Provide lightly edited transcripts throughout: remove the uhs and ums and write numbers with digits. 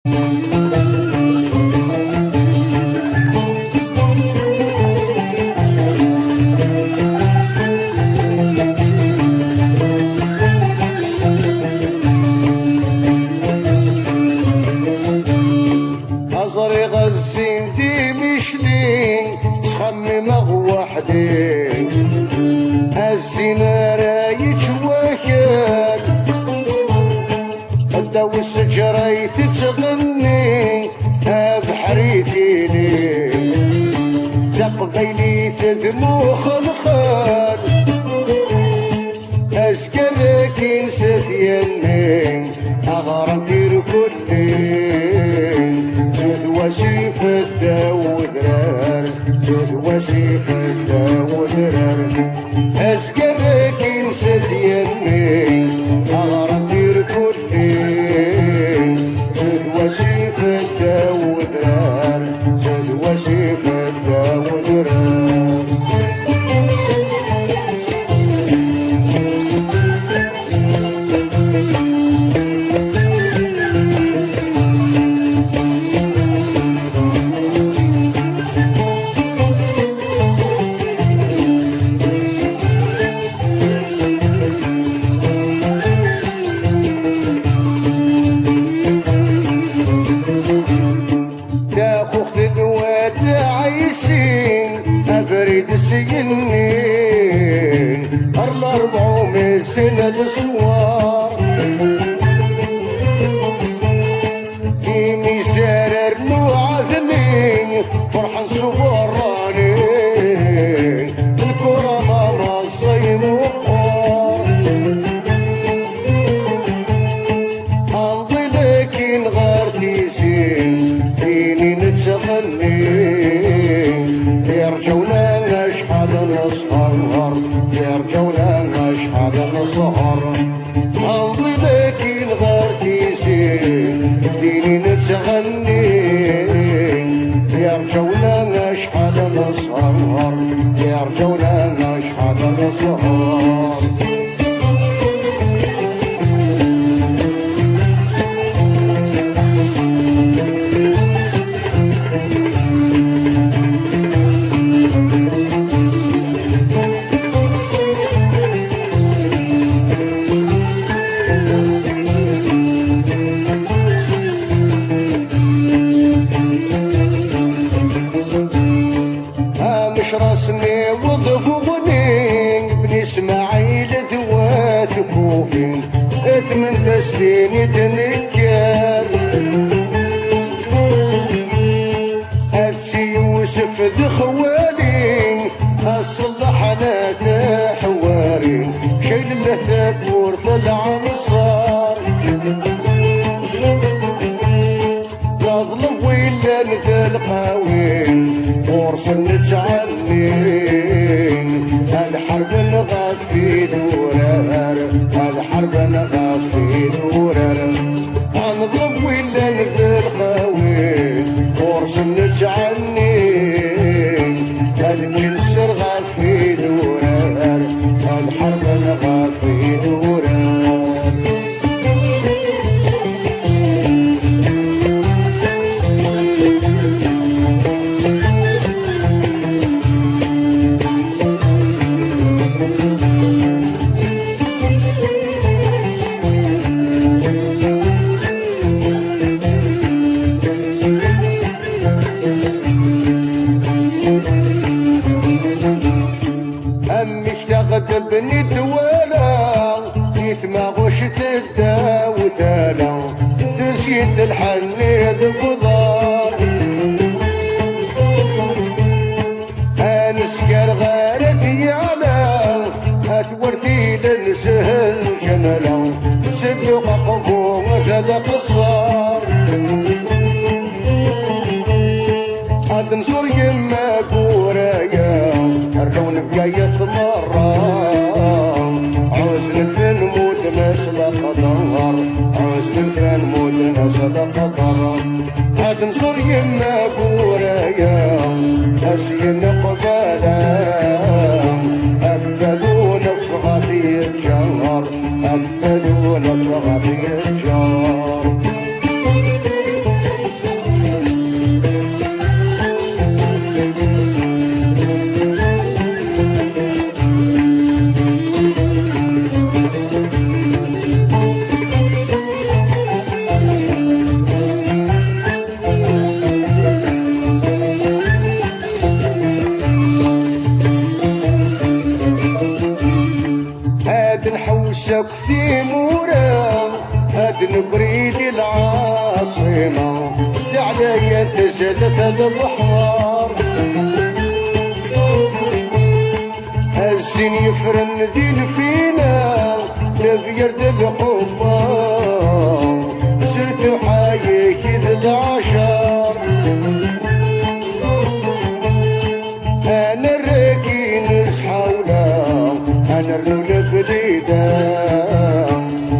أزري غزين دي مشلين تخمم وحدي الزنا رايج وكاد الدو السجري تتغني بحريثيني تقبيلي تذموخ الخال أسكرك نسيت يني أغرم دير كلين زود وسيف الدودرار زود وسيف الدودرار أسكرك نسيت يني أغرم دير كلين زود وسيف الدودرار زود وسيف الدودرار أبريد سينين الأربع سنة الصوار في مسارر معذمين فرحان صغرانين الكرة ما الصين وقار أمضي لكن غارتي زين فيني نتغنين يرجونا نشحذ نسهر يرجونا نشحذ نسهر أمضي لكن غارتي زين ديني نتغني يرجونا نشحذ نسهر يرجونا نشحذ نسهر راسني وضفوني بني اسماعيل ذوات كوفي اتمن تسليني تنكر افسي يوسف ذخوالي الصلح انا حواري شيل له ثبور في العنصار نظلم ولا نتلقاوين فرص نتعنين الحرب نغاف في دورار الحرب نغاف في دورار نظلم ولا نتلقاوين فرص نتعنين الجنس رغاف في دورار الحرب نغاف في دورار بني الدوالة يتماغوش تداوتالا تسيد الحنيد بضار انسكر غارت يالا اتورثي لنسهل جملا سبق قبوة القصار نصر يما كورايا الرون بقاية مرة عوزن نموت مثل قدر عوزن نموت مثل قدر هاد نصر يما كورايا اسين قبالا أبدون بغطي الجار أبدون بغطي الجار انساك ثيمورا هاد نبريد العاصمة عليا نزلت البحوار الزين يفرن ذي الفينا لبيرد القبة زرت حايك العشار انا الراكي نصحولا انا الرول بديدا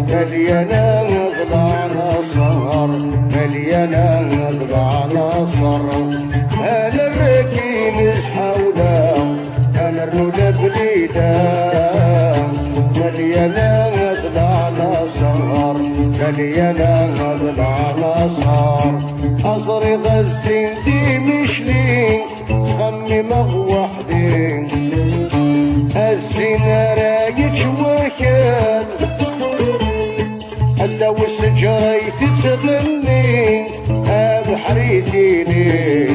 مليانة ضلع نصر مليانة ضلع نصر انا الراكي نصحولا انا الرول بديدا مليانة ضلع نصر مليانة ضلع نصر أصري غزين دي مشلين صغني مغوى حدين الزينة رايج وكان لو السجري تتغني بحريتيني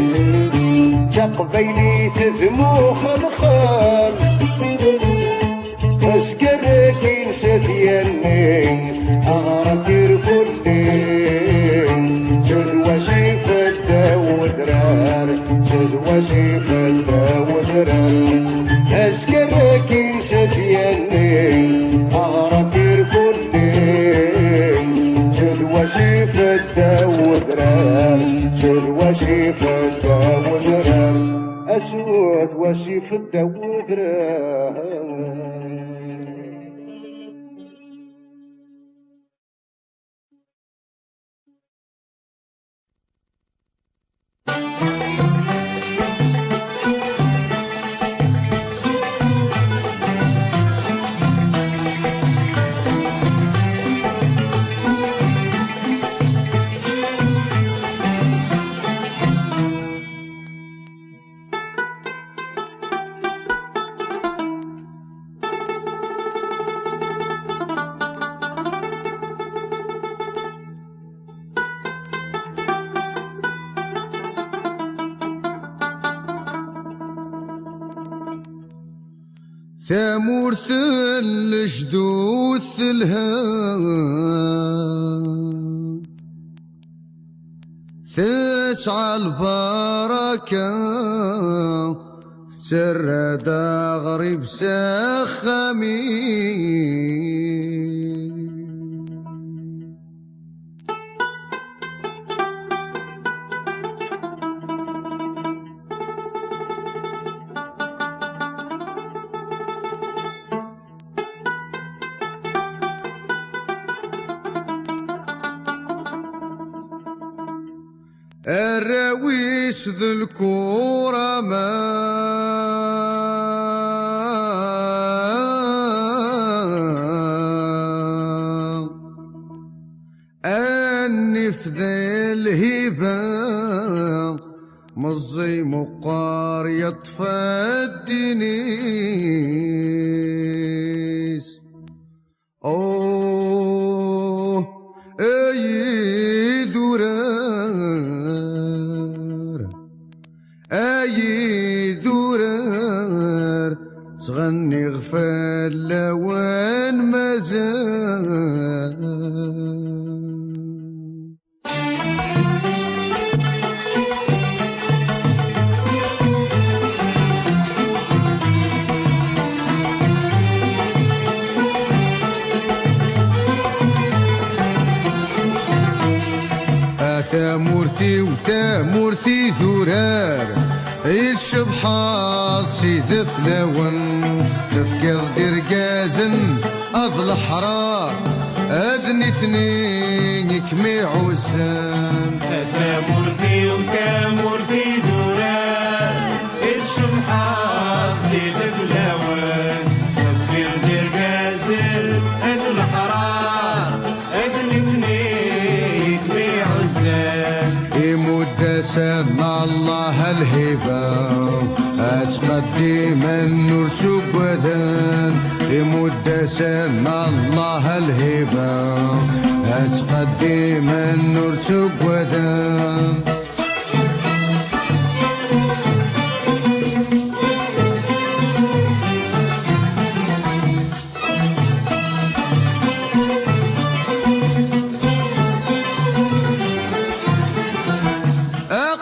تقبيلي تذمو خلخال اسكرك نسيت يني اغرقير كلين جد وسيف الدودرار جد وسيف الدودرار اسكرك نسيت يني اغرقير كلين جد وسيف الدودرار جد وسيف الدودرار اسود وسيف الدودرار ثامورث الجدود الهام تسعى البركة تسرد غريب سخامي الراويس ذو الكورة ما النف ذي الهبة مزي مقار يطفى الدنيس أوه أي دورار أي دورار تغني غفال لوان مازال ثامورتي وثامورتي ذرار الشبحات سيد فلاون تفكر درقازن أضل حرار أذني اثنين يكمي عزام ثامورتي وثامورتي ذرار الشبحات سيد فلاون تفكر درقازن أضل حرار أذني اثنين سمع الله الهبة أتقدم النور سبدان يمد سمع الله الهبة أتقدم النور سبدان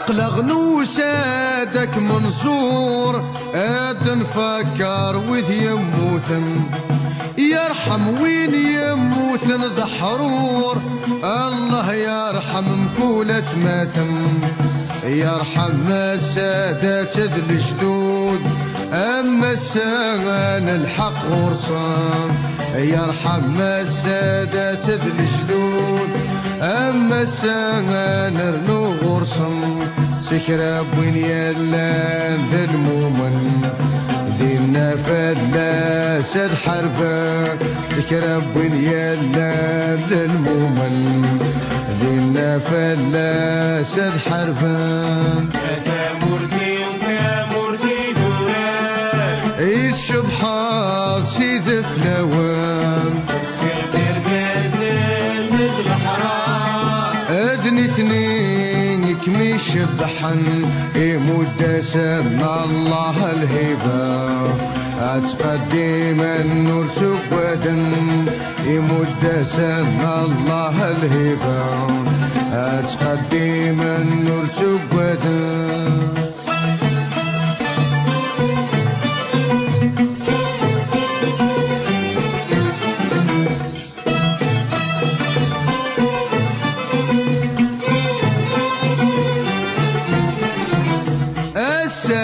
أقلق نوسادك منصور اد نفكر وذ يموتن يرحم وين يموتن ضحرور الله يرحم مكولة ماتم يرحم السادات ذي الجدود أما السان الحق غرصان يرحم السادات ذي الجدود أما السان رنو غرصان سكراب وين يلان ذي المؤمن دينا فلاس الحربة سكراب وين يلان ذي المؤمن دينا فلاس الحربة كامورتي وكامورتي دوران الشبحة سيد فلوان كرتير كازل مثل حرام أدني اثنين كمي شبحن يمد سمى الله الهبة أتقدم النور تقودا يمد سمى الله الهبة أتقدم النور تقودا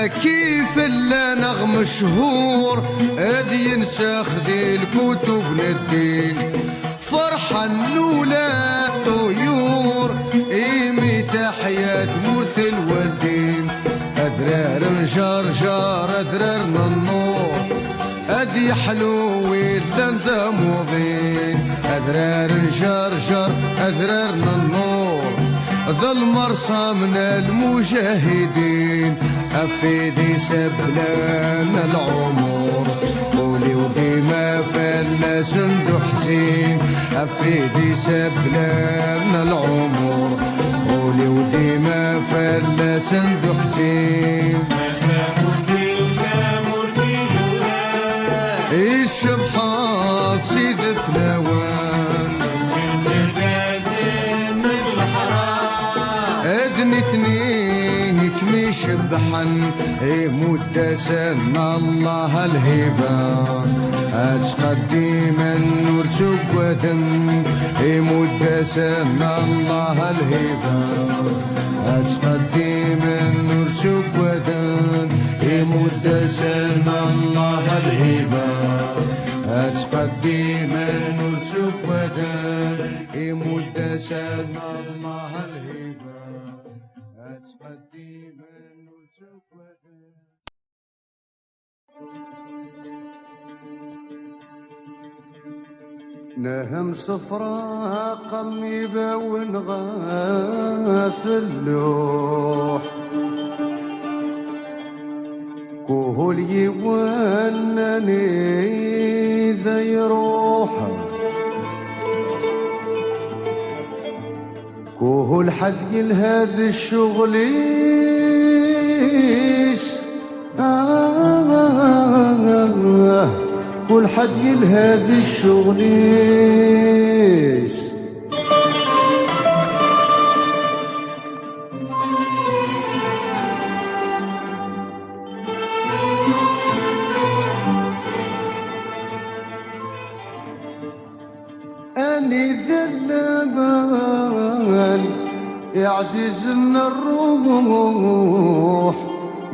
كيف اللي نغم شهور اذ ينسخ ذي الكتب للدين فرحا لولا طيور ايمي تحيات مرث الودين ادرار جرجر ادرار النور اذ حلو اللذة مضين ادرار جرجر ادرار النور ذا المرسى من المجاهدين أفيدي سبلان العمر قولي وديما فلا سندو حسين أفيدي سبلان العمر قولي وديما فلا سندو حسين الشبحات سيد فلاوان اذن اثنين كمي شبحن يمد سمى الله الهبة أتقدم النور تقودا يمد سمى الله الهبة أتقدم النور تقودا يمد سمى الله الهبة أتقدم النور تقودا يمد سمى الله الهبة أتقدم النور تقودا نهم صفرا قميبة ونغاف اللوح كهول يوانني ذا يروح كهول حد هذا الشغليس كل حد هذا الشغليس أني ذلبان يا عزيزنا الروح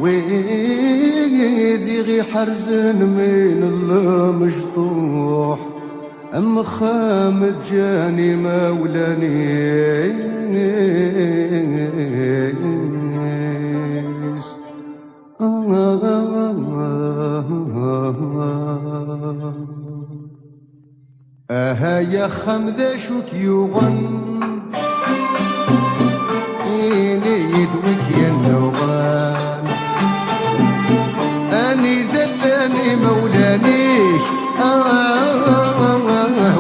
ويدي غي حرزن من المشطوح أم خامد جاني مولانيس يا خمذا شوك يغن إني يدوك يا النوغان أني ذلاني مولانيك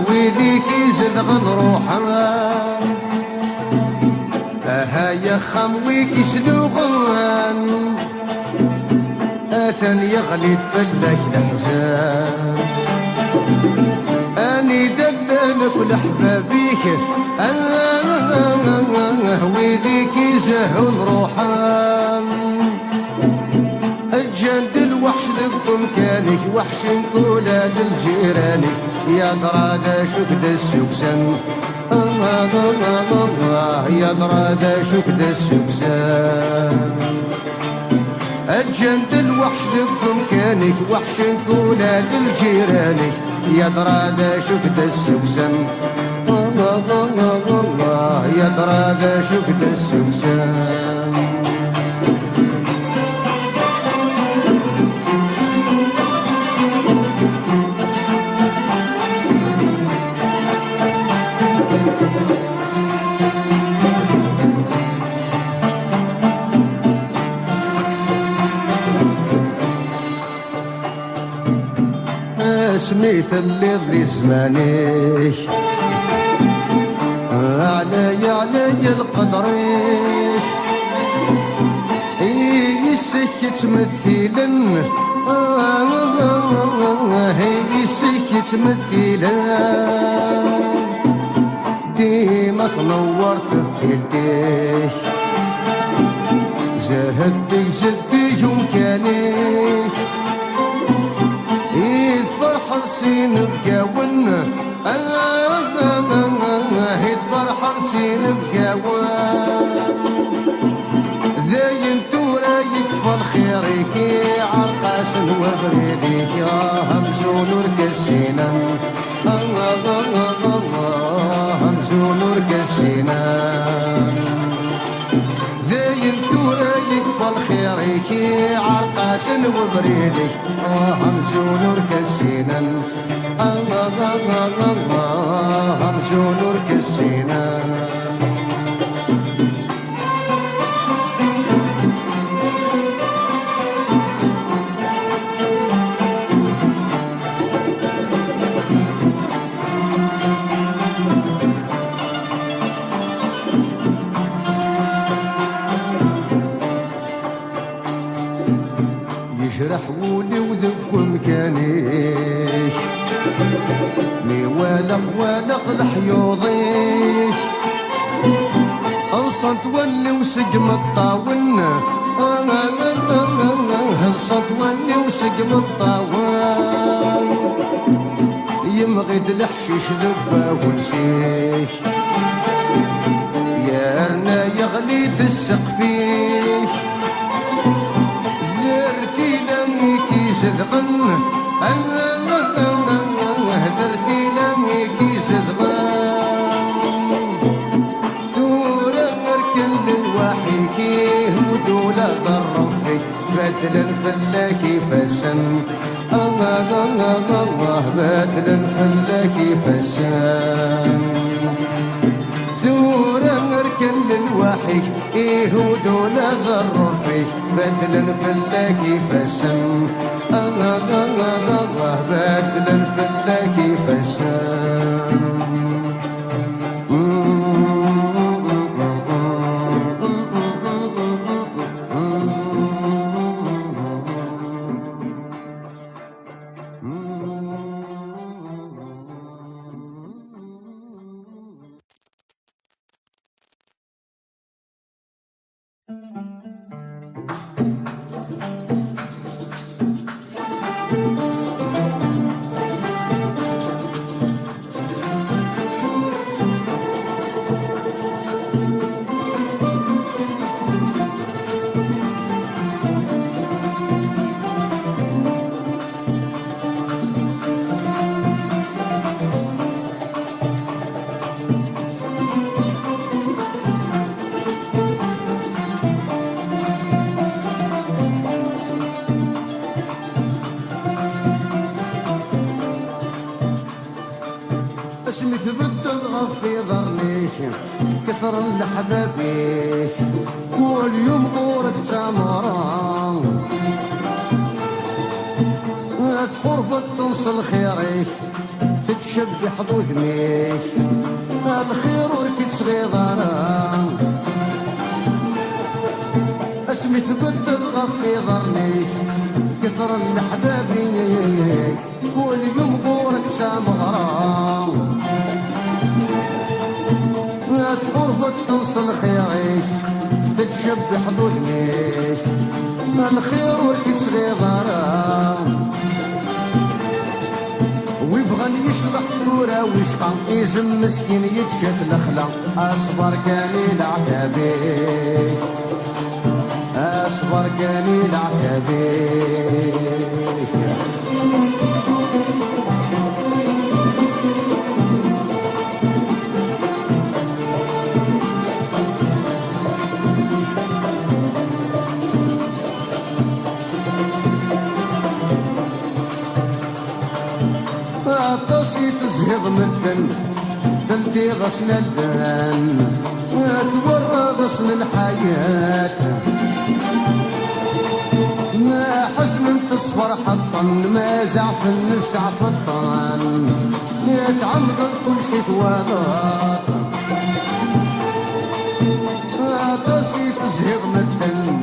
ويليك يزلغن روحان يا خمويك يسلوغان أثن يغلي تفلك الأحزان أني دلالك ولحبابيك ويليك يزهون روحان الجند الوحش ذب مكانك وحش نقولا للجيرانك يا درادة شكد السكسن يا درادة شكد السكسن الجند الوحش ذب مكانك وحش نقولا للجيرانك يا درادة شكد السكسن يا درادة شكد السكسن سميت اللي ضري زمانيش علي القدريش يسكت مثيلا يسكت مثيلا ديما تنور تفيلتيش زهدك زدي يمكانيش فرح رسين بقاون هيد فرح رسين بقاون ذاين تورا يكفى الخيريك عرقاس وبريديك همزون ورقسينا همزون ورقسينا ذاين تورا يكفى الخيريك عرقاس وبريديك همزون ورقسينا همزون ورقسينا يجرح ولي وذب مكانيش مي والق لحيوضيش انصت ولي وسقم الطاون انصت ولي وسقم الطاون يمغد الحشيش ذبا ونسيش يا ارنا يغلي السقفيش صدقن هدر في لميكي صدقن ثورة مركن للوحيكي ودولة ضرفي بدل الفلاكي فسن الله بدل الفلاكي فسن ثورة مركن للوحيك ودولة ضرفي بدل الفلاكي فسن الله بدل الفلاكي فسن اسمي تبدل غفي ضرنيش كثر لحبابيش كل يوم غورك تمران تخربط تنصل خيريش تتشب حظوظ ميش الخير وركت صغيران اسمي تبدل غفي ضرنيش كثر لحبابيش كل يوم غورك تمران تخربط تنصل خيريش تتشبح ظلميك الخير والكسر غرام ويبغى يشلح ثورة ويشقى يزم مسكين يتشد الخلا اصبر كاني العتابيك اصبر كاني العتابيك عطاسي تزهض مدن ثلتي غصن الدن تورى غصن الحياة ما حزن تصفر حطن ما زعف النفس عفطن يتعمق كل شي توالط عطاسي تزهض مدن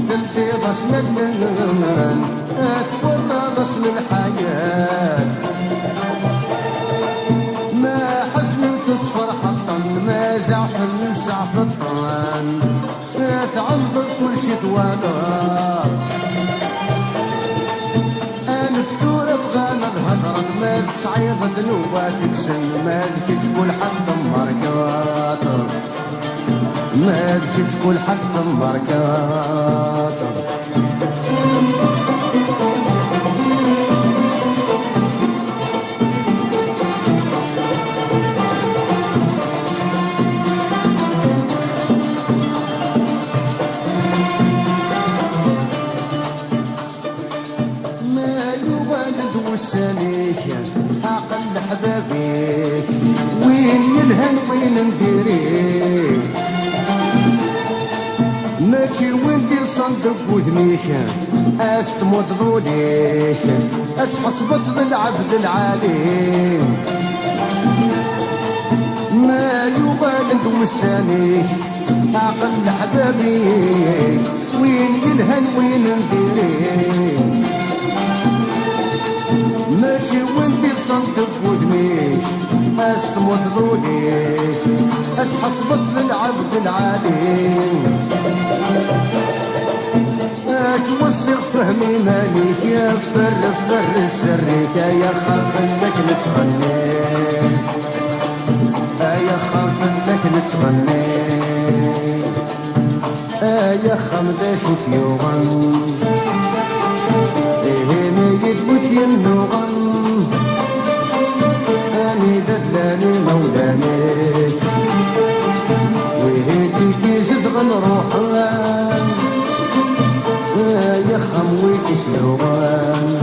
ثلتي غصن الدن تورى غصن الحياة ما حزن تصفر حطن ما زعف النسع في الطن تعمق كل شي توالر انا فتورة بغانا الهضرة ما تسعيض دنوبة تكسن ما ذكي شكون حد ماركات ما ذكي شكون حد ماركات عقل حبابيك وين يلهن وين نديريك ماشي وين دير صندوق وذنيك استموت ضوليك اتحصبت بالعبد العالي ما يغالد وسانيك عقل حبابيك وين يلهن وين نديريك ماشي وين دير صندوق وذنيك استموت ذوليك اتحصبت للعبد العالي توسع فهمي ماليك يا فر سريك يا خاف انك نتغني يا خاف انك نتغني يا خمداش وتيوغن يدبت يمنوغن اني دلاني مولانيك وهديك يزد غنروحان يا خمويك سلوغان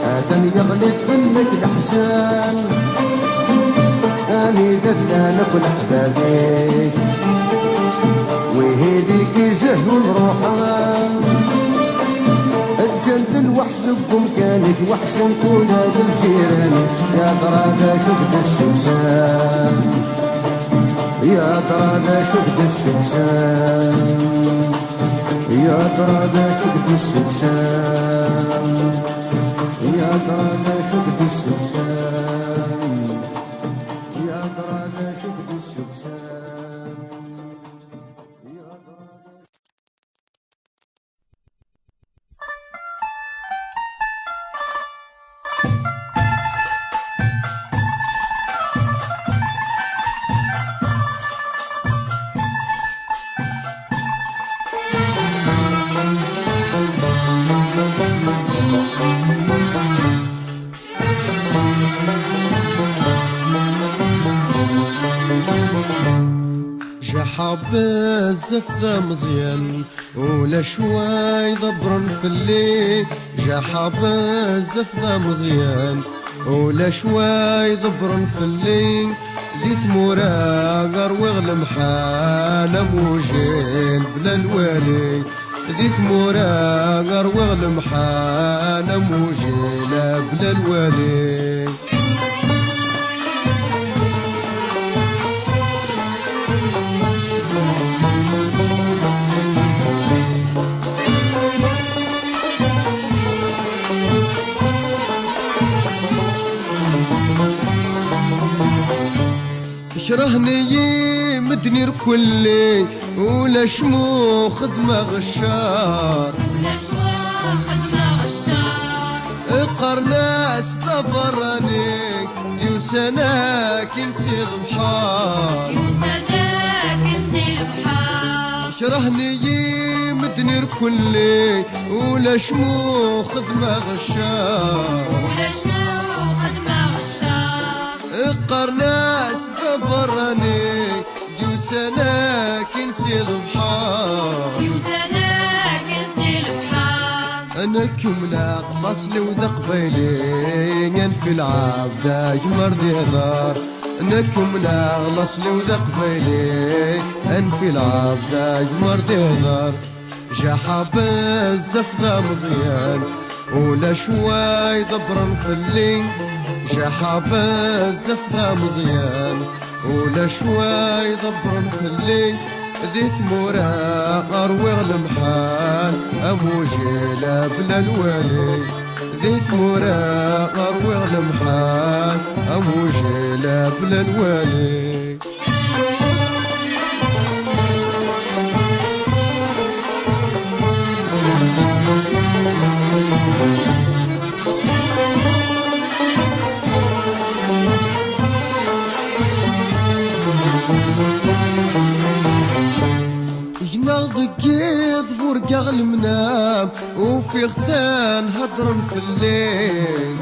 هذا يغلط فنك الاحسان اني دلانك ولحبابيك وهديك يزهو الروحان جلد الوحش لكم كانت وحشا ولاد الجيران يا ترى شد السوسان يا ترى شد السوسان يا ترى شد السوسان يا ترى شد السوسان يا ترى شد السوسان يا ترى حب الزفذة مزيان ولا شوي ضبرن في الليل جا حب الزفذة مزيان ولا شوي ضبرن في الليل ديت مراقر وغلم حالة موجين بلا الوالي ديت مراقر وغلم حالة موجين بلا الوالي شرهني مدنير كلي ولا شمو خدمة غشار قرناس دبراني يوسناك نسي البحار شرهني مدنير كلي ولا شمو خدمة غشار قرناس دبراني يوسناك نسي البحار انا كملا مصلي وذا قبيلي ينفي العبد يمرضي هضار انا كملا مصلي وذا قبيلي ينفي العبد يمرضي هضار جا حابز زفضة مزيان ولا شوي ضبرن في الليل جا حابز زفضة مزيان ولا شوي ضبرن في الليل ذي ثمورا أروغ المحال أموجيلا بلا الوالي ذي ثمورا أروغ المحال أموجيلا بلا الوالي ضقيت برقع المنام وفي غثان هدرن في الليل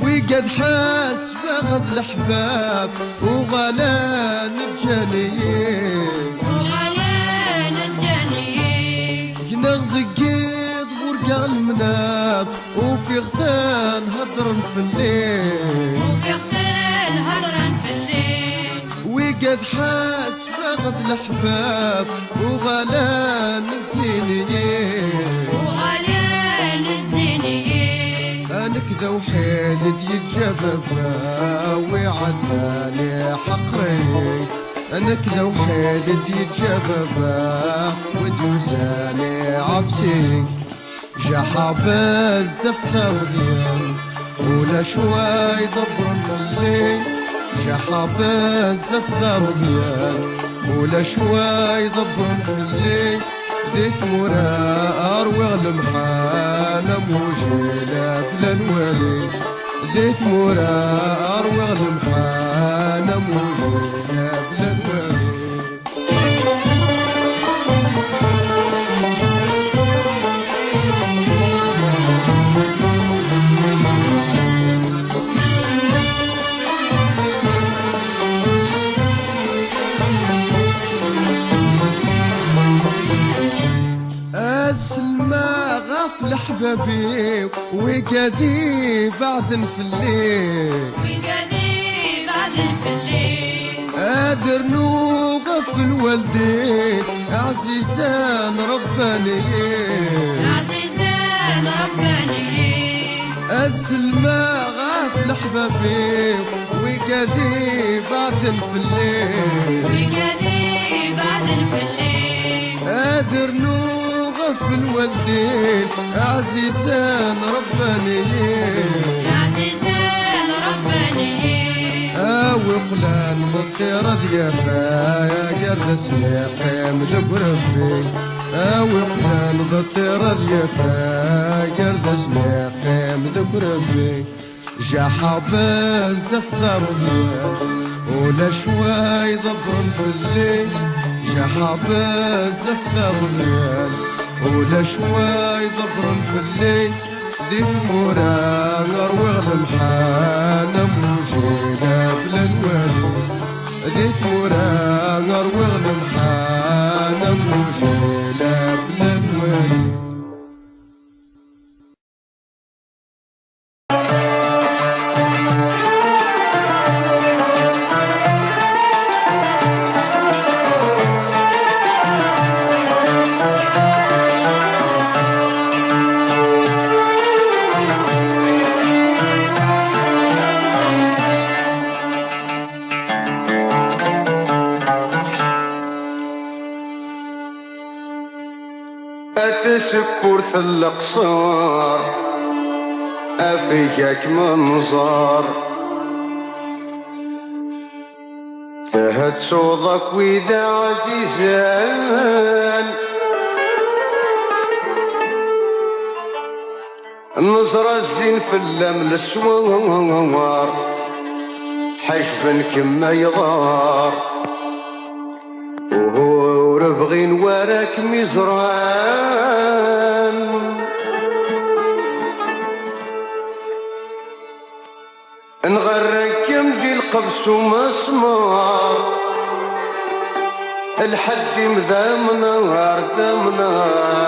وقد حاس بغض الأحباب وغلان بجانيين ضقيت برقع المنام وفي غثان هدرن في الليل وقد حاس فقد الأحباب وغلان الزينيين أنا كذا وحيد يتجبب ويعداني حقري أنا كذا وحيد يتجبب ودوزاني عفسي جا حابز زفة وزيان ولا شوي ضبرن في الليل جا حابز زفة مزيان ولا شوي ضبن في الليل ذي ثمورا أروغ المحال موجيلا بلا الوالي ذي ثمورا أروغ المحال موجيلا بلا الوالي حبابي وقادي بعد في الليل قادر نوقف الوالدين عزيزان رباني السلمى غافل حبابي وقادي بعد في الليل قادر نوقف الوالدين عزيزان رباني وقلان مطيرة ديافا يا قرد سميقيم ذب ربي وقلان مطيرة ديافا قرد سميقيم ذب ربي جا حابز زفة مزيان ولا شوي ضبرن في الليل جا حابز زفة مزيان ولا شوي ضبرن في الليل ذي ثمورا غروغ المحانة موجودة بلا الوالي ذي ثمورا غروغ المحانة موجودة بلا الوالي أتسكر في القصار أفيك منظر هاد صوضك ويدا عزيزان النظرة الزين في اللمل السوار حجبا كما يغار وهو ربغين وراك مزران نغركم دي القبس ومسمار الحد مذا منار ذا منار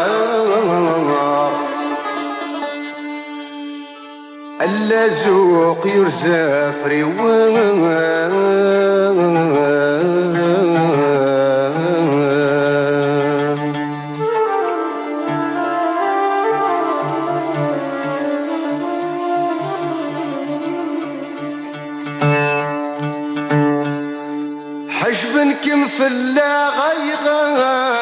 اللازوق يرزى فريوان حجبنكم في الله غيغار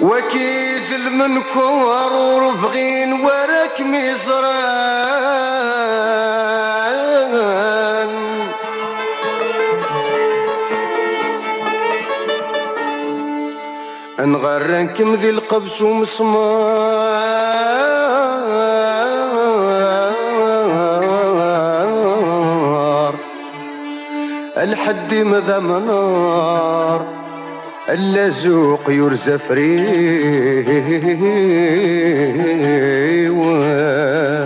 وكيد المنكور وربغين وراك مزران نغرنكم ذي القبس ومسمار الحد مذا منار اللازوق يرزى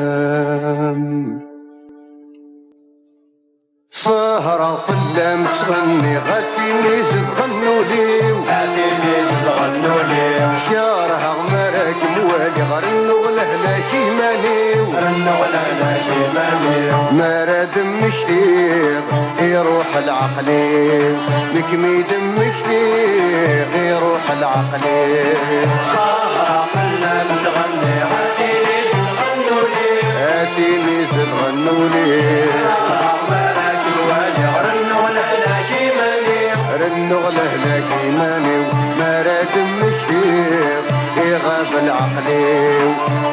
فريوان سهرة في اللام تغني غادي نزب غنوا ليو غادي نزب غنوا ليو شارها غمرك موالي غرنو لهلا كيمانيو رنو لهلا كيمانيو مرا دمك ليغ يروح العقلي مكمي دمك ليغ يروح العقلي سهرة في اللام تغني غادي نزب غنوا ليو غادي نزب غنوا ليو رنو لهلا كيماني مرا دمك ليغ يغاب العقلي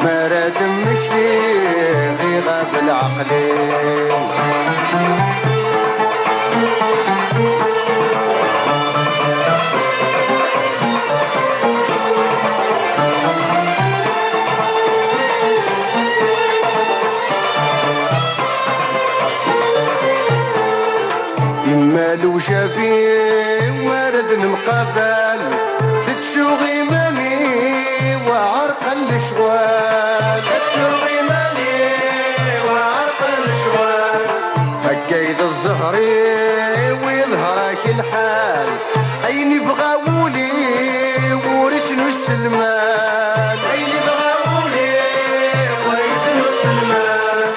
مرا دمك ليغ يغاب العقلي مالو شافي ورد المقابل تتشوغي ماني وعرق الشوال تتشوغي ماني وعرق الشوال هكايد الزهري ويظهرك الحال عيني بغاولي ورثنو السلمان عيني بغاولي ورثنو السلمان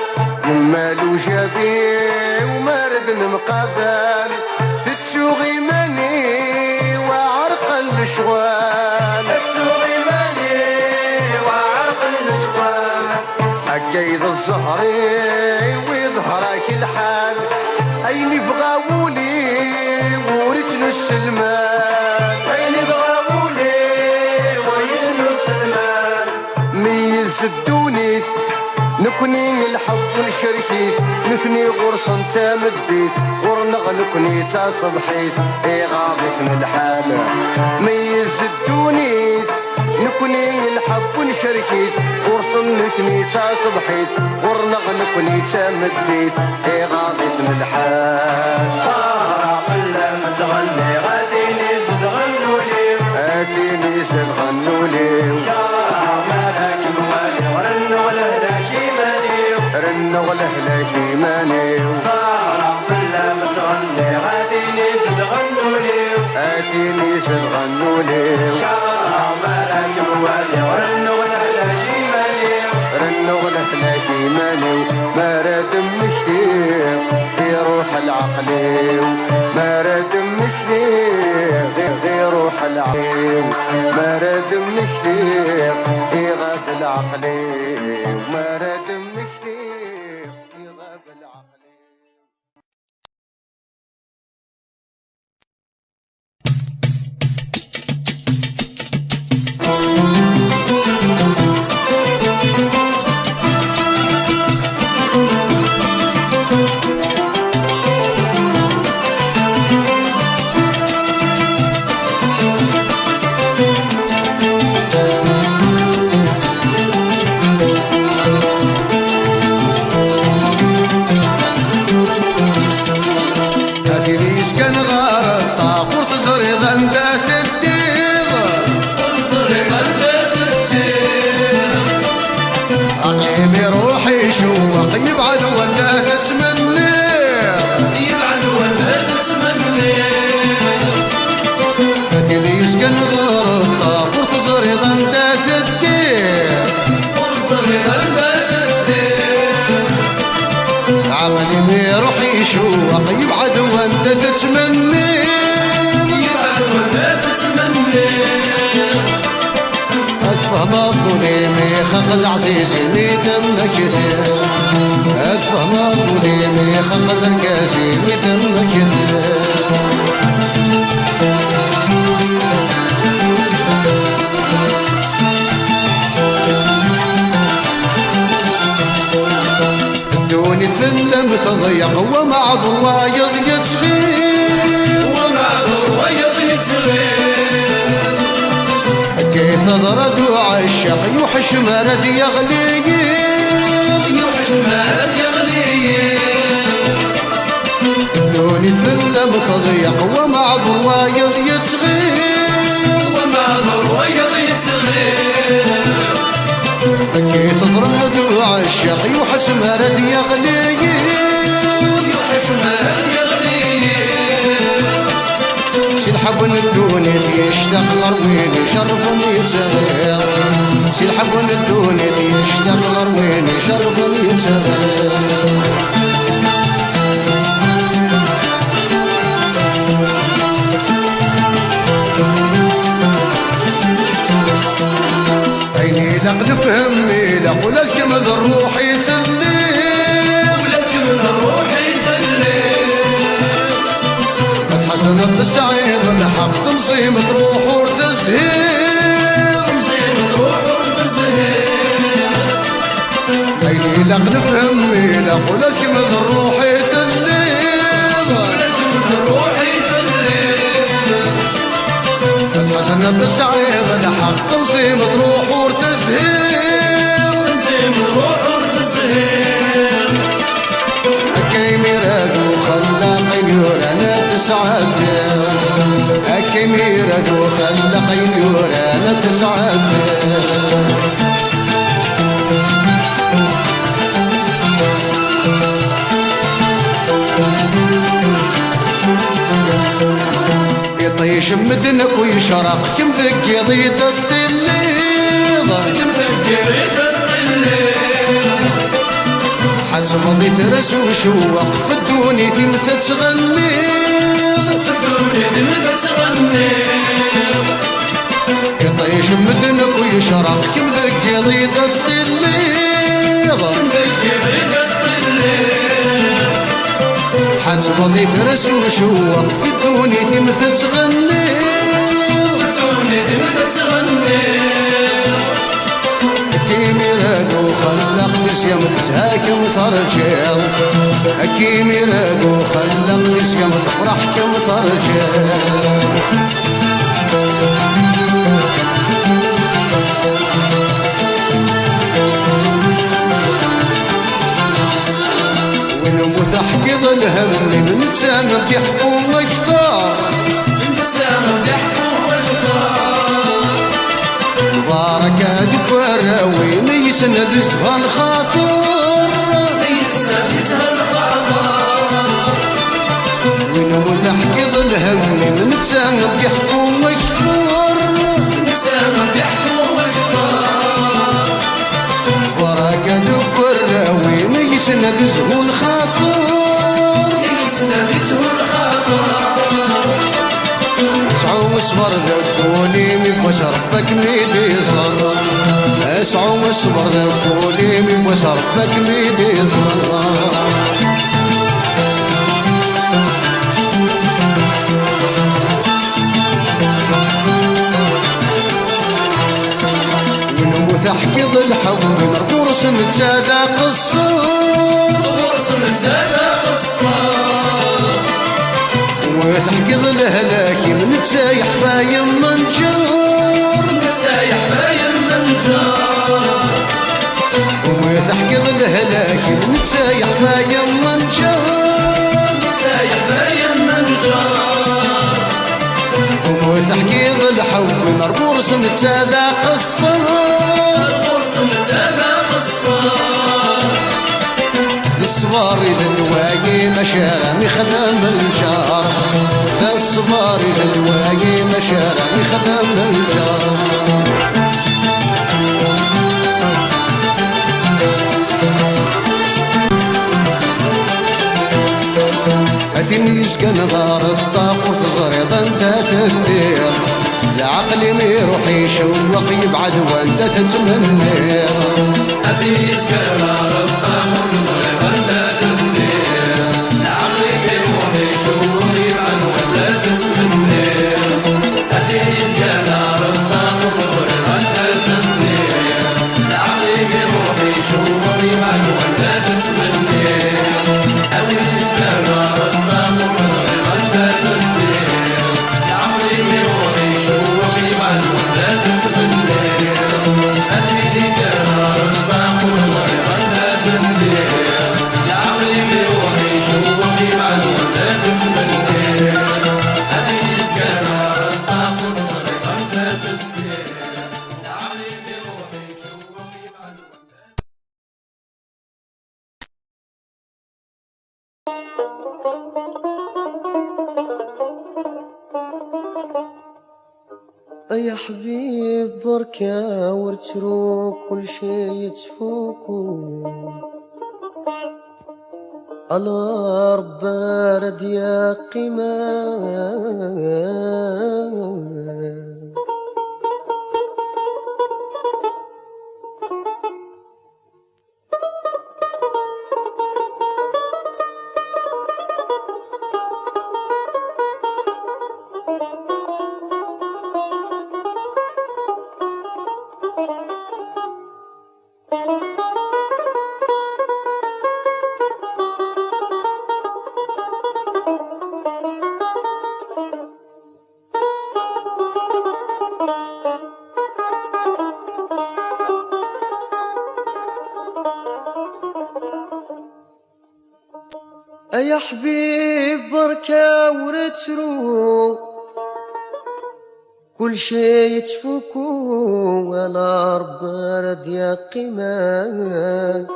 مالو شافي ومرد المقابل تتشوغي ماني وعرق الشوال تتشوغي ماني وعرق الشوال هكايد الزهري ويظهرك الحال عيني بغاولي ورثنو السلمان عيني بغاولي ورثنو السلمان ميز الدوني نكوني الحب ونشركي نفني غرس انت مديت ورنغ نكوني تا صبحيت اي غاضيك من الحال ميز الدوني نكوني الحب ونشركي غرس نكوني تا صبحيت ورنغ نكوني تا مديت اي غاضيك من الحال سهرة قلة متغني غادي نزيد غنوا ليو غادي نزيد غنوا ليو رنو لهلا كيمانيو سهرة قلة متغني غادي نزيد غنوا ليو غادي نزيد غنوا ليو شارع مالك موالي ورنو لهلا كيمانيو رنو لهلا كيمانيو مرا دمك ليغ يروح العقلي مرا دمك ليغ يروح العقلي مرا دمك ليغ يغاب العقلي مرا دمك ليغ يغاب العقلي عقلي بيروح يشوق يبعد وانت تتمني يبعد وانت تتمني اتفهم الظليمي خلق عزيزي لي دمك كثير اتفهم الظليمي خلق الكاسي لي دمك كثير الدوني فيلم تضيق ومع ضوايض يتغير ومع ضوايض يتغير كيف ضرد وعشق يوحش مرد يغلي يوحش مرد يغلي دوني فيلم تضيق ومع ضوايض يتغير ومع ضوايض يتغير كيف ضرد وعشق يوحش مرد يغلي يوحش مرد يغلي سلحب الدوني يشتاق لروين شرب يتغير سلحب الدوني يشتاق لروين شرب يتغير عيني لق نفهمي لق ولا الكمد الروح يثلي ولا الكمد الروح يثلي حسن السعيد الحق مصيمة روح وتزهير مصيمة روح وتزهير عيني لق نفهمي لق ولا الكمد الروح يثلي ولا الكمد الروح يثلي حسن السعيد الحق مصيمة روح وتزهير مصيمة روح وتزهير أكي ميراد وخلق يورانا تسعد أكي ميراد وخلق يورانا تسعد يطيش مدنك ويشرق كم ذك يضيد التليض كم ذك يضيد التليض حسب ضيف رس وشوق في الدوني في مثل تغني في الدوني في مثل تغني يطيش مدنك ويشرق كم ذك يضيد التليض كم ذك يضيد التليض حسب ضيف رس وشوق في الدوني في مثل تغني في الدوني في مثل تغني أكي ميراد وخلق نسيم تزهاك وترجع أكي ميراد وخلق نسيم تفرح كم ترجع ونموت أحقظ الهم من نتسام بيحكم أكثر نتسام بيحكم أكثر بارك دكراوي ميسن دزها الخاطر ميسن دزها الخاطر ونموت أحقظ الهم من نتسام بيحكم أكثر نتسام بيحكم أكثر بارك دكراوي ميسن دزها الخاطر ميسن دزها الخاطر اسعوا واصبر ذكوني من وشرفك ميدي صغر اسعوا واصبر ذكوني من وشرفك ميدي صغر ونموت احقظ الحب مرقورس نتسادى قصور مرقورس نتسادى قصور وتحقظ الهلاك من تسايح فايم منجور نتسايح فايم منجور وتحقظ الهلاك من تسايح فايم منجور نتسايح فايم منجور وتحقيق الحب مرقورس نتسادى قصور مرقورس نتسادى قصور الصبار إذا الواقي مشارع خدم الجار الصبار إذا الواقي مشارع خدم الجار فين يسكن غار الطاقوت زريض انت تدير العقل ما يروح يشوق يبعد وانت تتمنى فين يسكن غار الطاقوت زريض انت تدير العقل ما يروح يشوق يبعد وانت تتمنى فين يسكن غار الطاقوت زريض انت تدير العقل ما يروح يشوق يبعد وانت تتمنى فين يسكن غار الطاقوت زريض انت تدير العقل ما يروح يشوق يبعد وانت تتمنى فين يسكن غار الطاقوت زريض انت تدير العقل ما يروح يشوق يبعد وانت تتمنى فين يسكن غار الطاقوت زريض انت تدير العقل ما يروح يشوق يبعد يا حبيب بركة ورتروك كل شي يتفوكو على رب بارد يا قمام يا حبيب بركة ورترو كل شي يتفوكو على رب بارد يا قمام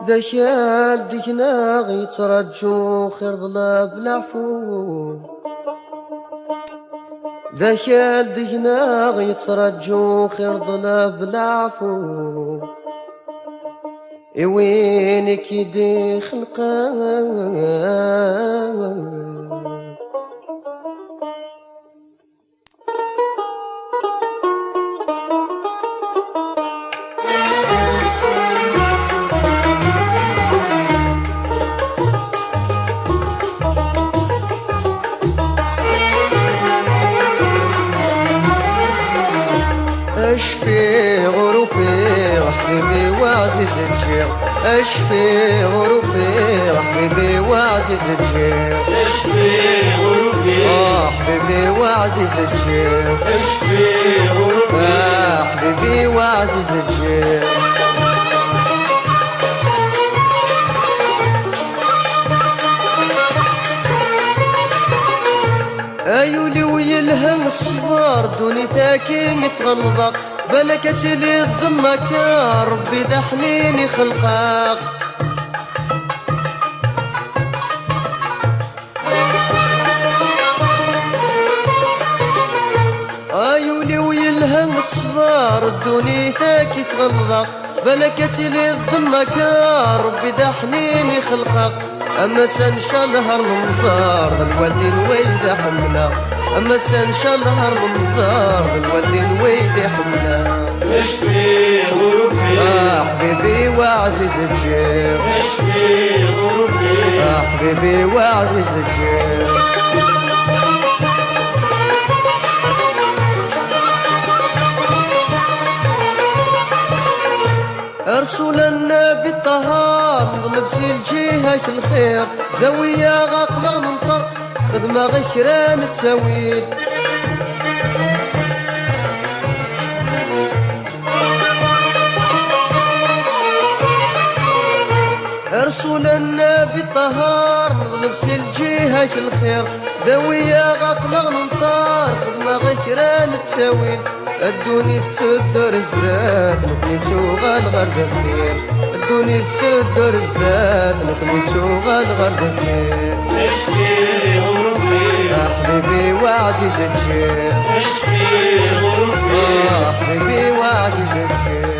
دخل ديكنا غيترجو خير ظلاب العفو دخل ديكنا غيترجو خير ظلاب العفو وينك يدي خلقان اشفي غروفي وحبيبي وعزيز الجير اشفي غروفي وحبيبي وعزيز الجير اشفي غروبي حبيبي وعزيز الجير اشفي غروبي حبيبي وعزيز الجير ايولي ويلهم الصبار دوني تاكين يتغلظق بلكت لي الظنك يا ربي ذا حنيني خلقاق ايولي ويلهم الصبار دوني تاكي يتغلظق بلكت لي الظنك يا ربي ذا حنيني خلقاق أما سن شهر رمزار الوالدين ويد حملا أما سن شهر رمزار الوالدين ويد حملا اشفي غروبي حبيبي وعزيز الجير اشفي غروبي حبيبي وعزيز الجير رسول النبي الطهار لبسي الجهة الخير ذوية غاقنا ننطر خدمة غكران تساوي رسول النبي الطهار لبسي الجهة الخير ذوية غاقنا ننطر خدمة غكران تساوي الدوني تدر زداد نقني تشوغل غرد الخير الدوني تدر زداد نقني تشوغل غرد الخير اشفي غروبي حبيبي وعزيز الجير اشفي غروبي حبيبي وعزيز الجير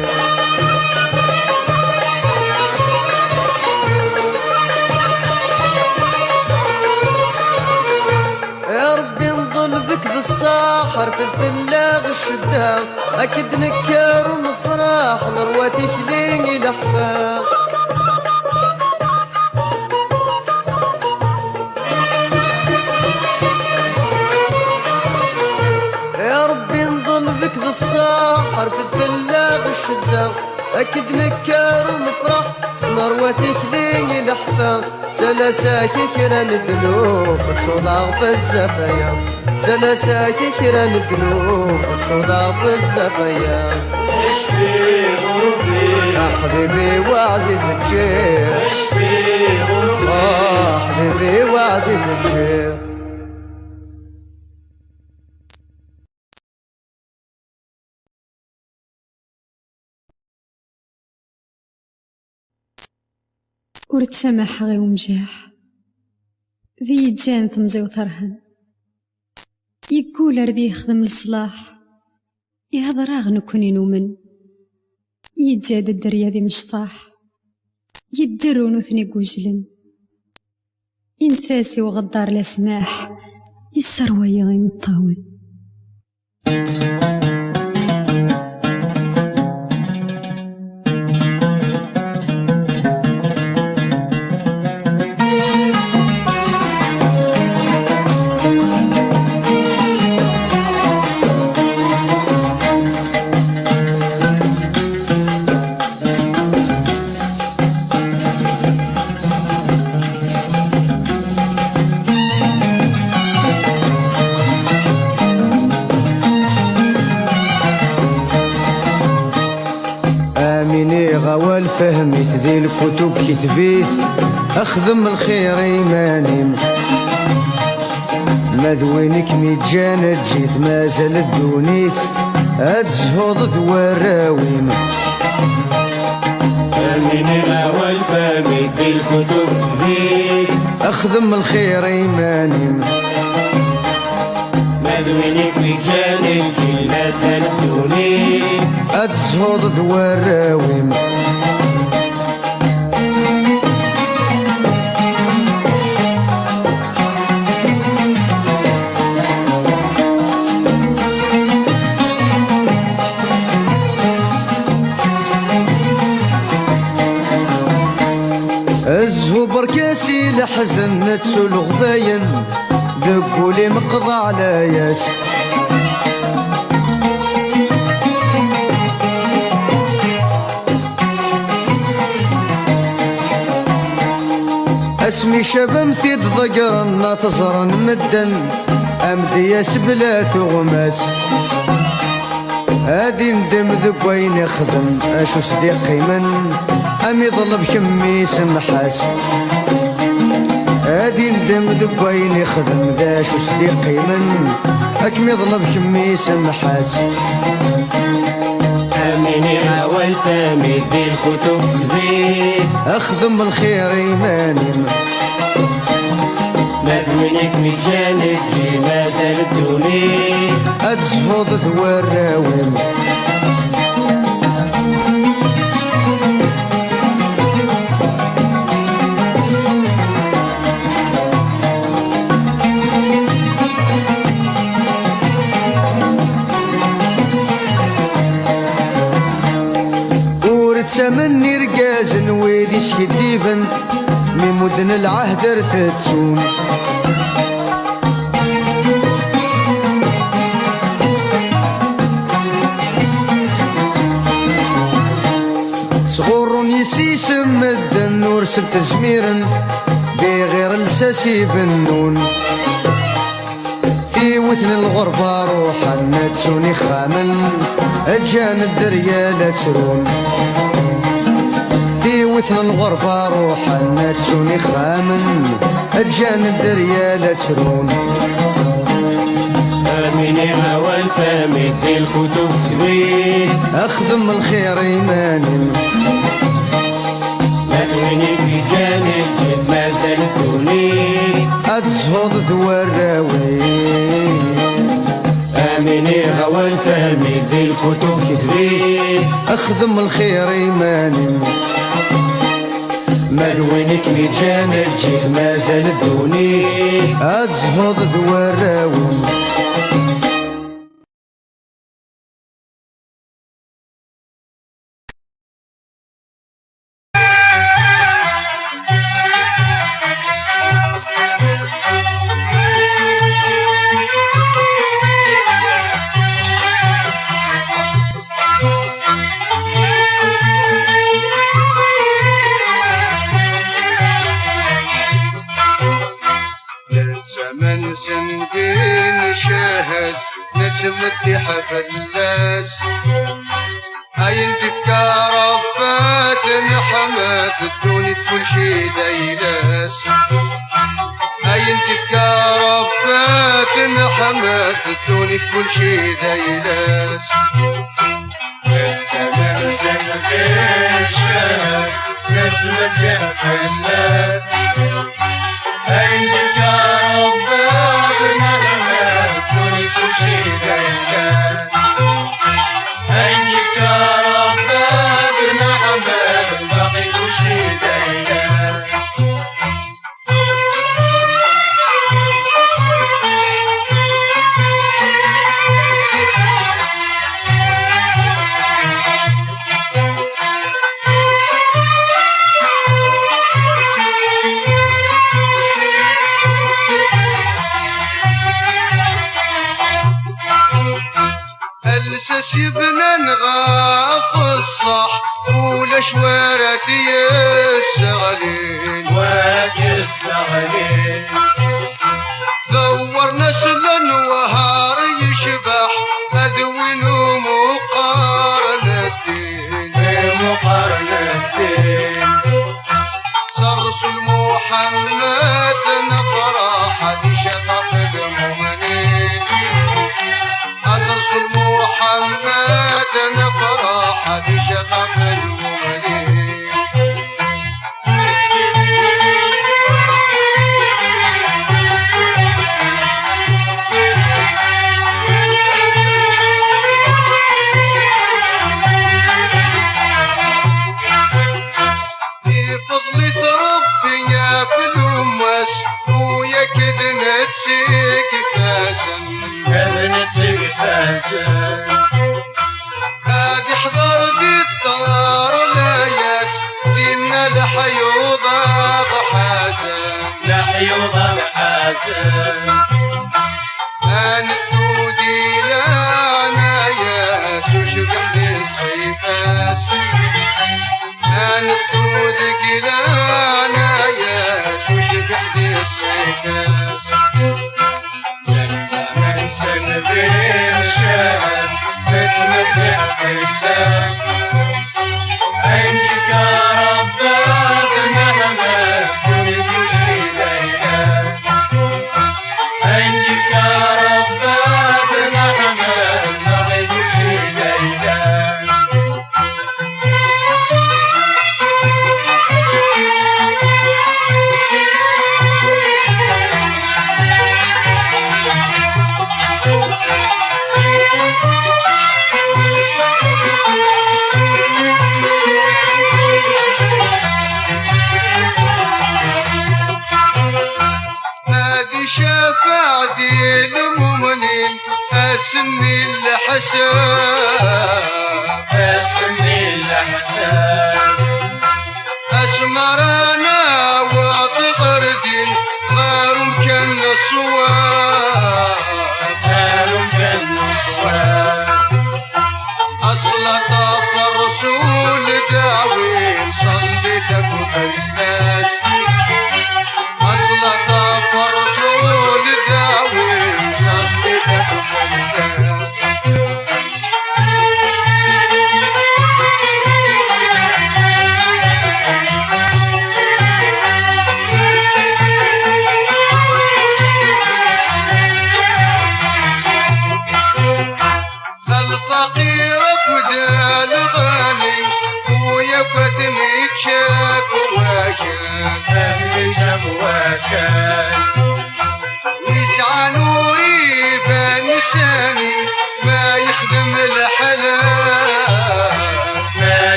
رفد فلاغ الشدة أكد نكر ومفرح نرواتي كليني لحفا يا ربي نظل بك ذا الصاح رفد فلاغ الشدة أكد نكر ومفرح نرواتي كليني لحفا سلاساكي كران الذنوب صداع بالزفايا سلاساكي كران الذنوب صداع بالزفايا اشفي غروبي يا حبيبي وعزيزك شيخ اشفي غروبي حبيبي وعزيزك شيخ ورد سماح غي ومجاح ذي يتجان ثمزي وثرهن يقول ردي يخدم الصلاح يهضر اغنو كوني نومن يتجاد الدريا ذي مشطاح يدرو نوثني قوجلن ينثاسي وغدار لسماح يسروي غي مطاون فهمت ذي الكتب كتبيت أخدم الخير إيماني مذوينك ميتجانا جيت ما زالت دونيت أتزهض ذواراويم فهمني الأول فهمت ذي الكتب كتبيت أخدم الخير إيماني مذوينك ميتجانا جيت ما زالت دونيت أتزهض ذواراويم ازهو بركاسي لحزن نتسو الغباين دقولي مقضى على ياس اسمي شبمتي ضقرن تزرن مدن امدياس بلا تغماس هادي ندم ذب وين يخدم اشو صديقي من ام يظلب كمي سمحاس هادي ندم ذب وين يخدم ذا شو صديقي من اكم يظلب كمي سمحاس فهمني اول فهمت ذي الكتب كتبيت اخدم الخير ايماني مذوينك ميتجانا جي ما زالت دونيت أتزهض ذواراويم ورد سمني رقازن ويدي شكديبن من مدن العهد ارتتسون صغور يسيس مدن ورسل تزميرا بغير الساسي بنون في وثن الغربة روحا نتسوني خامن اجان الدريا لا تسرون في وثن الغربة روحا نتسوني خامن اجان الدريا لا تسرون فهمني اول فهمت ذي الكتب كتبيت اخدم الخير ايماني مذوينك ميتجانا جيت ما زالت دونيت أتزهض ذواراويم فهمني اول فهمت ذي الكتب كتبيت أخدم الخير إيماني مذوينك ميتجانا جيت ما زالت دونيت أتزهض ذواراويم فين شاهد نتمدي حفلاس هاي انت ربات نحمات الدوني كل شي دايلاس هاي انت ربات نحمات الدوني كل شي دايلاس نتمنسل في شهر نتمدي حفلاس عندك يا رب بنغمة كل شي دايلاس عندك يا رب بنغمة باقي كل شي دايلاس سيبنا نغاف الصح ولا شوارتي السغلين وادي السغلين دور نسل وهار يشبح أدوين مقارنة الدين مقارنة الدين صرص محمد نفرح لشقق المؤمنين أصرص محمد نفرح لشقق المؤمنين فضلة ربي يا فلومس ويا كدنا تسيك فاسن كدنا تسيك فاسن هادي حضر دي الطار لاياس دينا لحيوضة بحاسن لحيوضة بحاسن أنا الدودي لانا ياس وشبح للصيفاس أنا الدودي لانا ياس وشبح للصيفاس نتمنسل بالشهر نتمدي حفلاس عندك يا رب بنغمة كل شي دايلاس عندك يا رب بنغمة باقي كل شي دايلاس شفاعتي المؤمنين اسمي الحساب اسمي الحساب اسمر انا واعطي قردين غير كان الصواب غير كان الصواب اصل طاف الرسول داوين صليتك وخلاس اصل طاف الرسول داوين صليتك وخلاس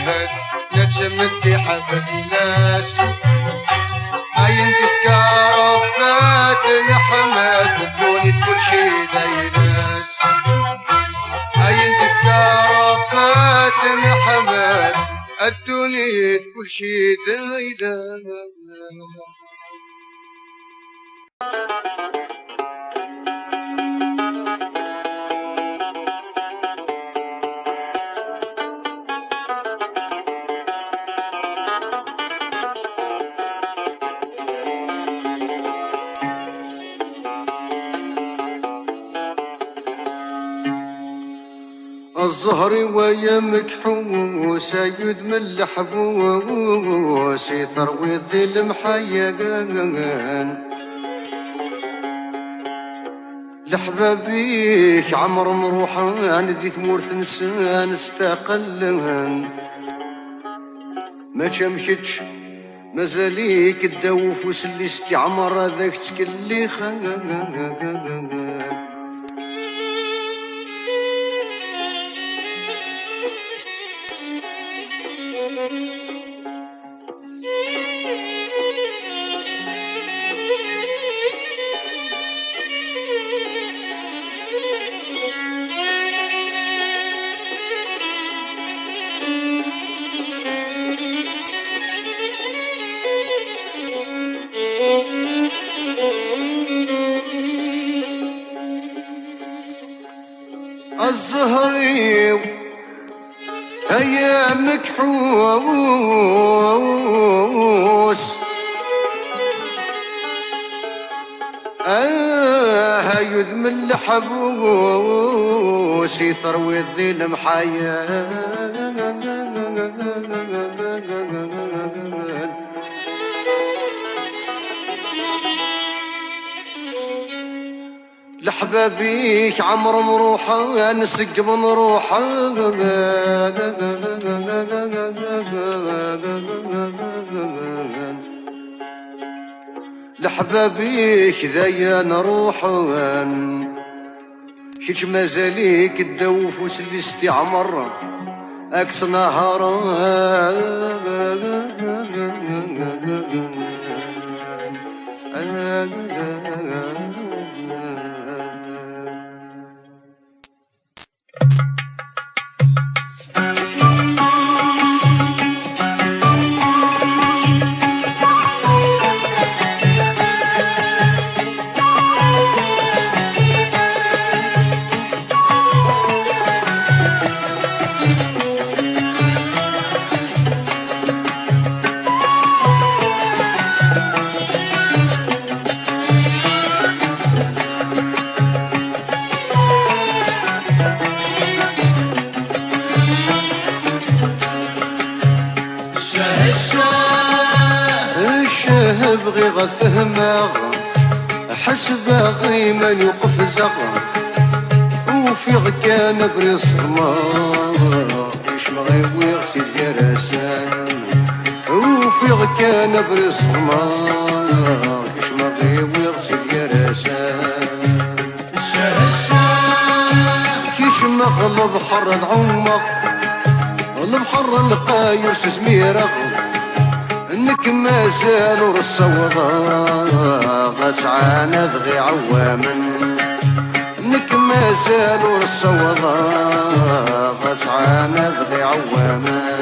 الجهد نتمدي حب الناس عين تذكار فات الحمد الدوني كل شي دايناس عين تذكار فات الحمد الدوني كل شي دايناس. الزهر ويا مكحوس يذم الحبوس يثروي الذل محيقان لحبابيك عمر مروحان ذي ثمورث نسان استقلن ما تمشتش مازاليك تدوف وسلي استعمر هذاك تكلي خان. الزهري هيا مكحوس يذم الحبوس يثروي الذيل محيان لحبابيك عمر مروحة نسقب نروحة لحبابيك ذايا نروحة كيش مازاليك تدوف وسلي استعمر اكس نهار بغي غفهمه حسب غي من يوقف زغر وفي غكان بريص ما ايش مغي ويغسل جرسان وفي غكان بريص ما ايش مغي ويغسل جرسان كيش مغلب حر العمق البحر القاير سزميرغ انك ما زالوا الصوضة غسعان ذغي عواما انك ما زالوا الصوضة غسعان ذغي عواما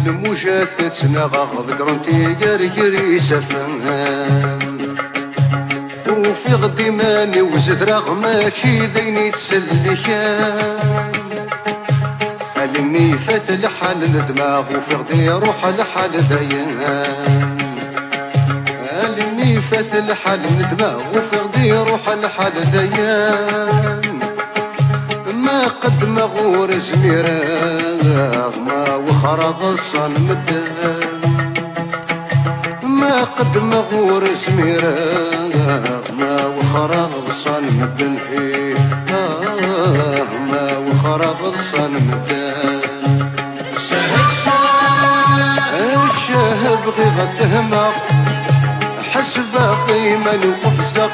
المجاثة نغاغ ذكرنتي قريري سفان وفي غدي ماني وزثراغ ماشي ذيني تسلكان علمني فات الحال الدماغ وفي غدي روح الحال ذيان علمني فات الحال الدماغ وفي غدي روح الحال ذيان ما قد مغور زميراغ ما وخرج الصنمدان ما قد مغور زميراغ ما وخرج الصنمدان فيه ما وخرج الصنمدان فهمه حس باقي ما نوقف زق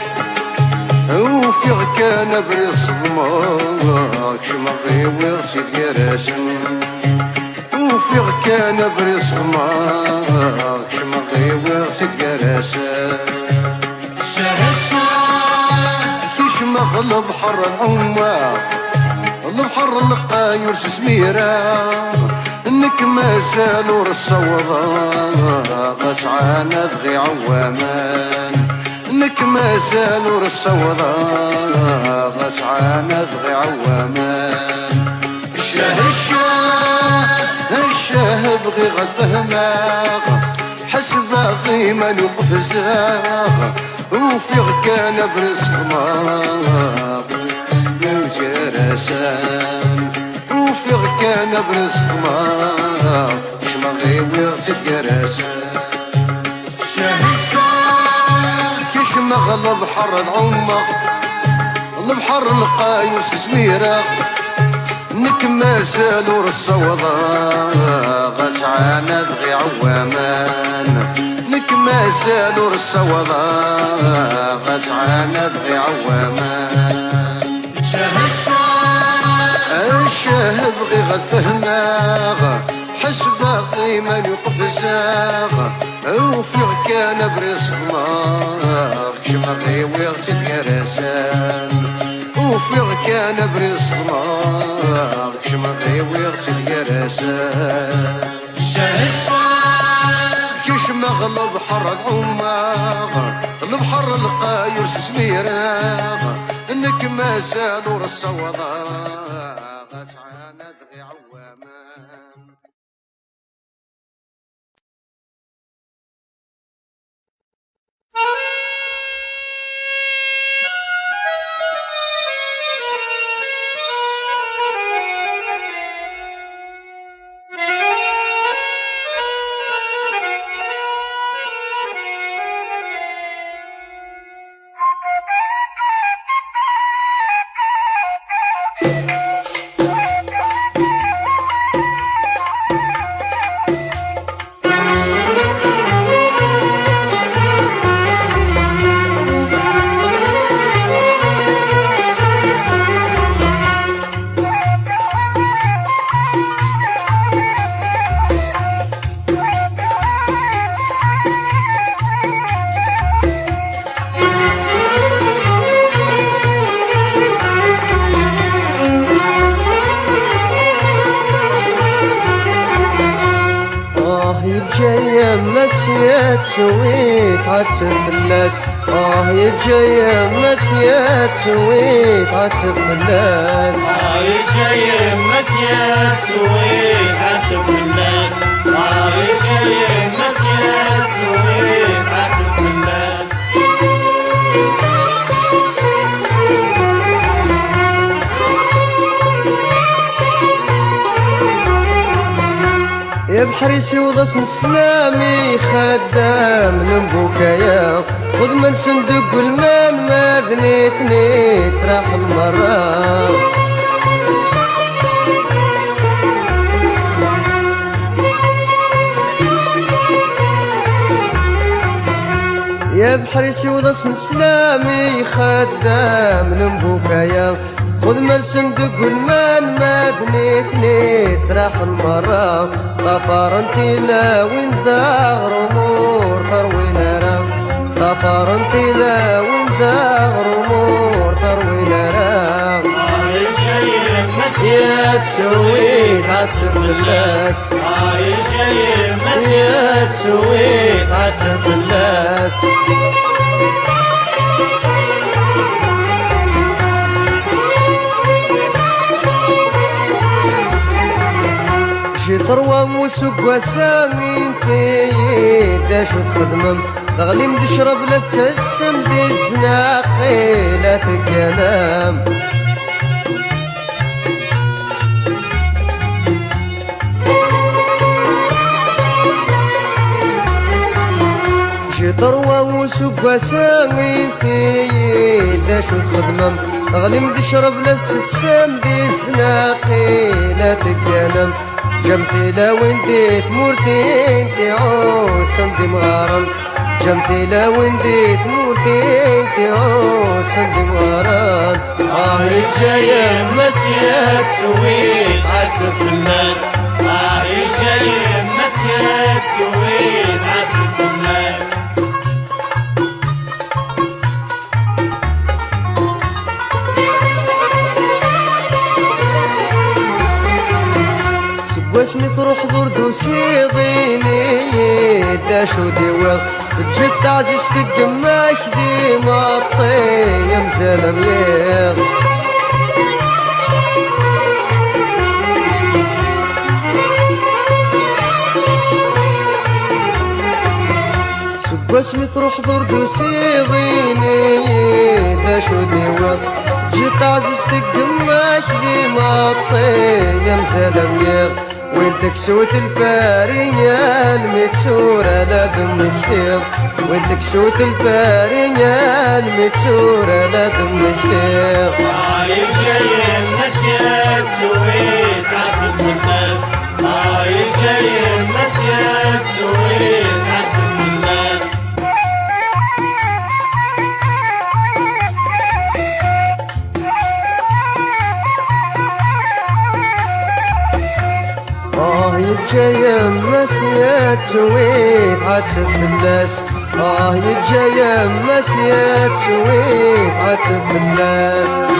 وفي كان برصدمه كشما غيوي غسيد يراسم وفي كان برصدمه كشما غيوي غسيد يراسم كيش ما غلب بحر العمار البحر اللقا يرس سميرة انك ما زالوا الصوضة غسعانة ذي عوامان انك ما زالوا الصوضة غسعانة ذي عوامان الشاه بغي غفهماغ حسب باغي ما نوقف زاغ وفي كان برصدماغ جرسان وفي كان برصدماغ كشما غيوي غسيد جرسان كشما غلب بحر العمق البحر القايوس سميرة انك ما زالوا الصوضة غسعانة ذغي عوامان انك ما زالوا الصوضة غسعانة ذغي عوامان الشاه بغي غفهماغ حس باقي ما يوقف زاغ وفي كان برصدماغ كشما غيوي غسيد يراسان وفي كان برصدماغ كشما غيوي غسيد يراسان كشما غلب بحر العماغ البحر القايرس سميراغ انك ما زالوا الصوضة غسعانة ذغي عوامان مسيات سويت عتسف الناس يجي مسيات سويت عتسف الناس يجي مسيات سويت عتسف الناس يجي مسيات سويت عتسف الناس يا بحريسي وضصن سلامي خدام نبوكايا خذ من صندوق الماء ما ذنيتني تراح المرة يا بحريسي وضصن سلامي خدام نبوكايا خذ من صندوق المال ما ذنيتني تراح المرة طفر انتي لا وين داغر امور تروين انا طفر انتي لا وين داغر امور تروين انا مسيات سويت عتسف الناس مسيات سويت عتسف الناس شي ثروة وسوق وسامي انتي داش وتخدمم تغلي مدشرب لا تسسم دي الزناقي لا تكلم شي ثروة وسوق وسامي انتي داش وتخدمم تغلي مدشرب لا تسسم دي الزناقي لا تكلم جمتي لو انديت مورتين تعوس عندي مغارم جمتي لو انديت مورتين تعوس عندي مغارم جاية مسيات سويت عزف الناس جاية مسيات سويت عزف الناس واسمي تروح دور دوسي ضيني داشو ديوغ جيت تعزيز تقماك ديما الطيم زلم يغ واسمي تروح دور دوسي ضيني داشو ديوغ جيت تعزيز تقماك ديما الطيم زلم يغ وين تكسوت البارية المكسورة لا دم كثير وين تكسوت البارية المكسورة لا دم كثير جاية مسيات سويت عزف الناس جاية مسيات سويت عزف الناس يتجاية مسيات سويت عتف الناس يتجاية مسيات سويت عتف الناس